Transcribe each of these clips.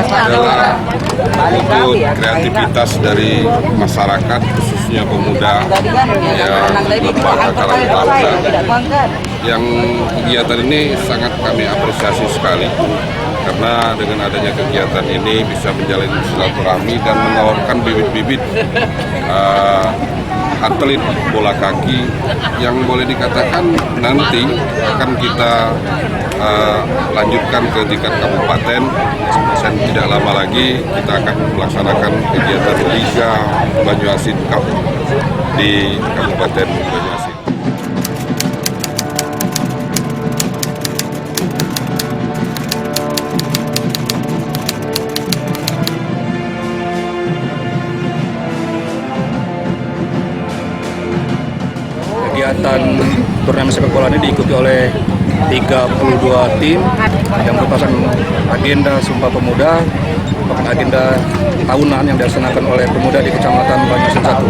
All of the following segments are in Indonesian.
adalah untuk kreativitas dari masyarakat, khususnya pemuda yang lembaga Karang Taruna. Yang kegiatan ini sangat kami apresiasi sekali, karena dengan adanya kegiatan ini bisa menjalin silaturahmi dan menawarkan bibit-bibit atlet bola kaki yang boleh dikatakan nanti akan kita lanjutkan ke tingkat kabupaten, dan tidak lama lagi kita akan melaksanakan kegiatan Liga Banyuasin Cup di Kabupaten Banyuasin. Kegiatan turnamen sepak bola ini diikuti oleh 32 tim yang merupakan agenda Sumpah Pemuda, merupakan agenda tahunan yang dilaksanakan oleh pemuda di Kecamatan Banyuasin 1.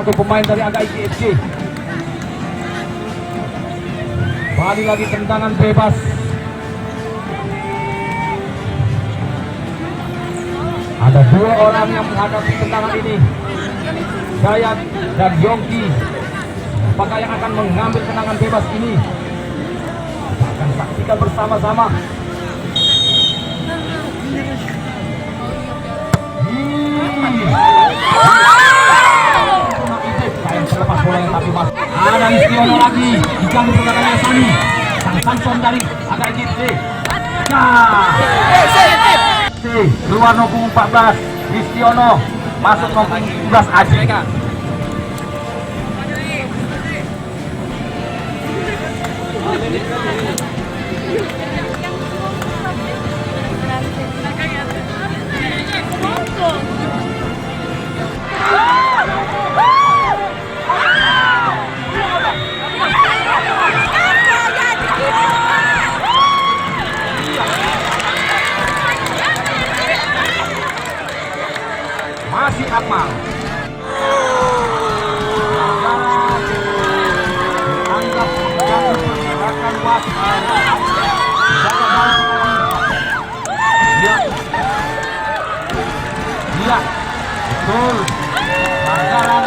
Satu pemain dari Agaiki FC. Balik lagi tendangan bebas. Ada dua orang yang menghadapi tendangan ini, Dayat dan Yongki. Apakah yang akan mengambil tendangan bebas ini? Kita akan saksikan bersama-sama. Terlepas bola yang tapi mas. Ada Listiono lagi. Dijangkau pergerakannya Sani. Sang Samson dari Agaiki FC. Nah, keluar nomor 14 Listiono, masuk nomor 17 Aji. Masih Akmal. Dianggap pergerakan waktu. Iya, betul. Pelanggaran.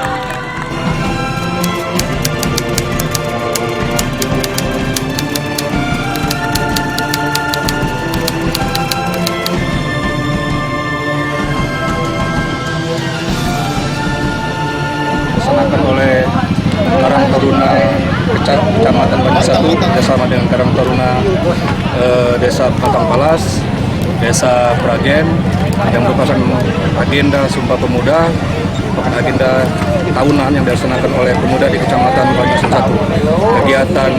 Dilaksanakan oleh Karang Taruna Kecamatan Banyuasin 1 bersama dengan Karang Taruna Desa Batang Palas, Desa Pragen, yang merupakan agenda Sumpah Pemuda, merupakan agenda tahunan yang dilaksanakan oleh pemuda di Kecamatan Banyuasin 1. Kegiatan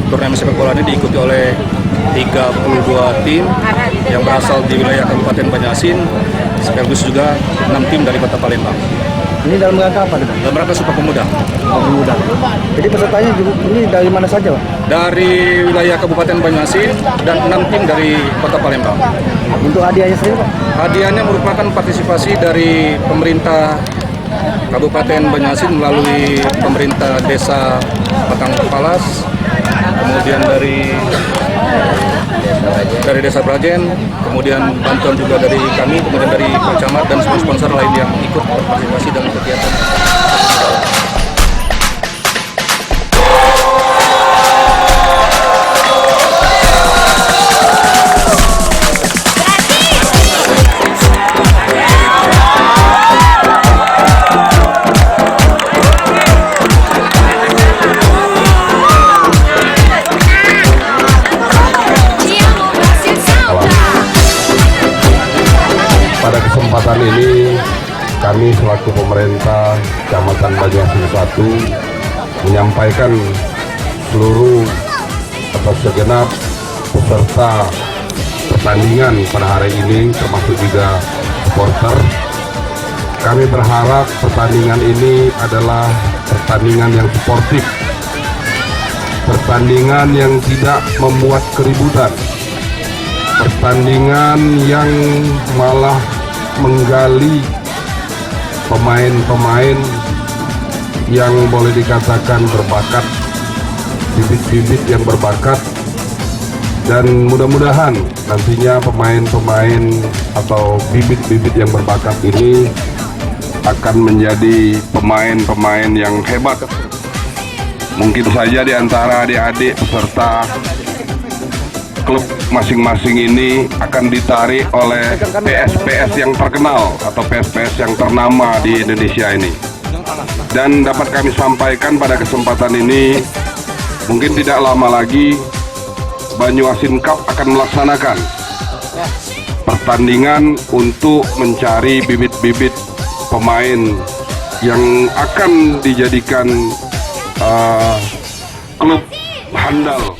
turnamen sepak bola ini diikuti oleh 32 tim yang berasal di wilayah Kabupaten Banyuasin, sekaligus juga 6 tim dari Kota Palembang. Ini dalam rangka apa? Dalam rangka Sumpah Pemuda. Pemuda. Jadi pesertanya juga ini dari mana saja, Pak? Dari wilayah Kabupaten Banyuasin dan 6 tim dari Kota Palembang. Untuk hadiahnya sendiri, Pak? Hadiahnya merupakan partisipasi dari pemerintah Kabupaten Banyuasin melalui pemerintah Desa Batang Palas, kemudian dari Desa Brajen, kemudian bantuan juga dari kami, kemudian dari Pak Camat dan sponsor lain yang ikut berpartisipasi dalam kegiatan. Pada kesempatan ini kami selaku pemerintah Kecamatan Banyuasin 1 menyampaikan seluruh atau segenap peserta pertandingan pada hari ini termasuk juga supporter. Kami berharap pertandingan ini adalah pertandingan yang sportif, pertandingan yang tidak membuat keributan, pertandingan yang malah menggali pemain-pemain yang boleh dikatakan berbakat, bibit-bibit yang berbakat, dan mudah-mudahan nantinya pemain-pemain atau bibit-bibit yang berbakat ini akan menjadi pemain-pemain yang hebat. Mungkin saja di antara adik-adik peserta klub masing-masing ini akan ditarik oleh PS-PS yang terkenal atau PS-PS yang ternama di Indonesia ini. Dan dapat kami sampaikan pada kesempatan ini, mungkin tidak lama lagi Banyuasin Cup akan melaksanakan pertandingan untuk mencari bibit-bibit pemain yang akan dijadikan klub handal.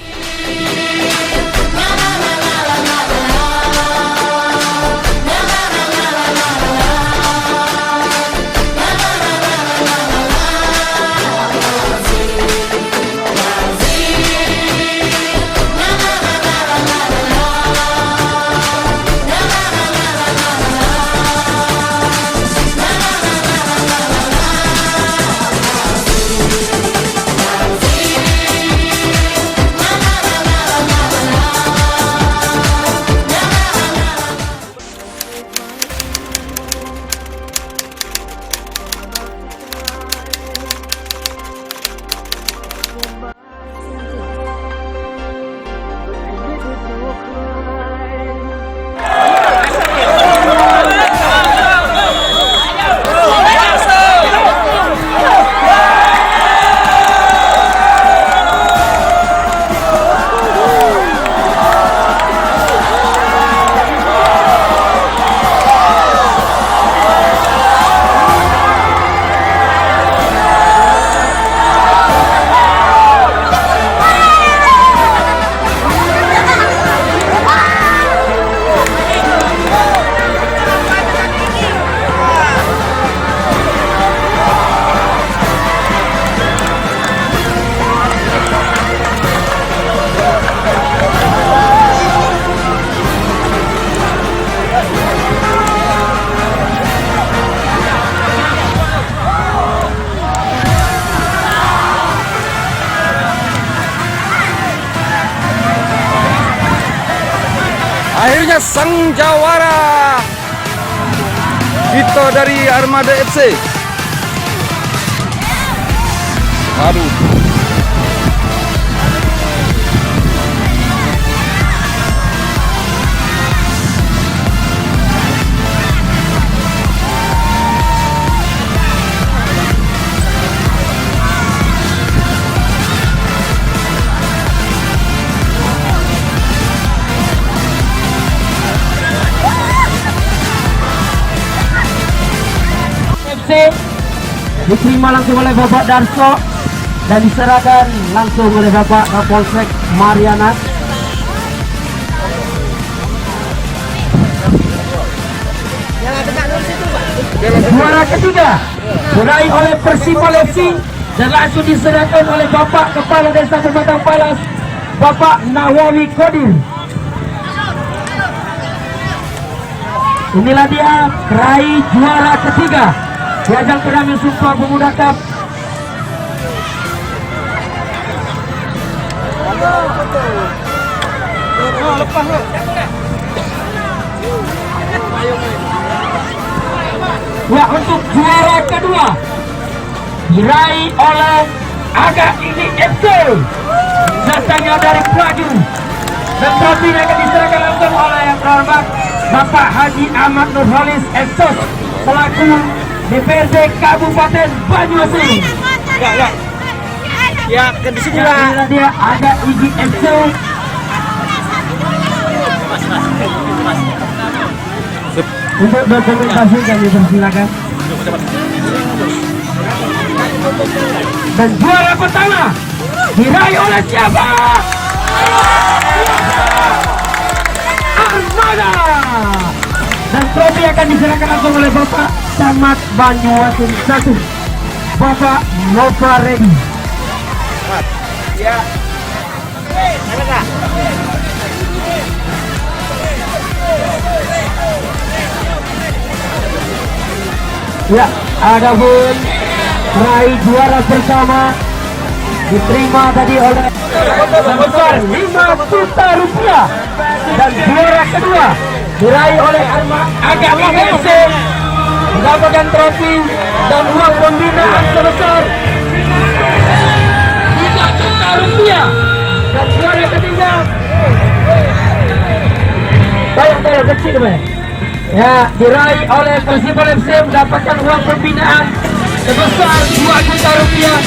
Akhirnya sang jawara Vito dari Armada FC. Aduh. Diterima langsung oleh Bapak Darso dan diserahkan langsung oleh Bapak Kapolsek Mariana. Juara ketiga diraih oleh Persipol FC dan langsung diserahkan oleh Bapak Kepala Desa Pematang Palas, Bapak Nawawi Kodir. Inilah dia peraih juara ketiga di ajang turnamen Sumpah Pemuda Cup. Ya, untuk juara kedua diraih oleh Aga Ini FC, datangnya dari Pelaju, dan trofinya akan diserahkan langsung oleh yang terhormat Bapak Haji Ahmad Nurholis Eksos selaku DPRD Kabupaten Banyuasin. Ya, ke di sini Inilah dia Aga Ini FC. Untuk dokumentasi kami persilakan. Dan juara pertama diraih oleh siapa? Armada. Dan trofi akan diserahkan langsung oleh Bapak Camat Banyuasin 1, Bapak Nova Redi. Ya, ada pun meraih juara pertama diterima tadi oleh sebesar 5 juta rupiah, dan juara kedua diraih oleh Aga FC mendapatkan trofi dan uang pembinaan sebesar 3 juta rupiah, dan juara ketiga tayang kecil ya diraih oleh Persipol FC mendapatkan uang pembinaan sebesar 2 juta rupiah.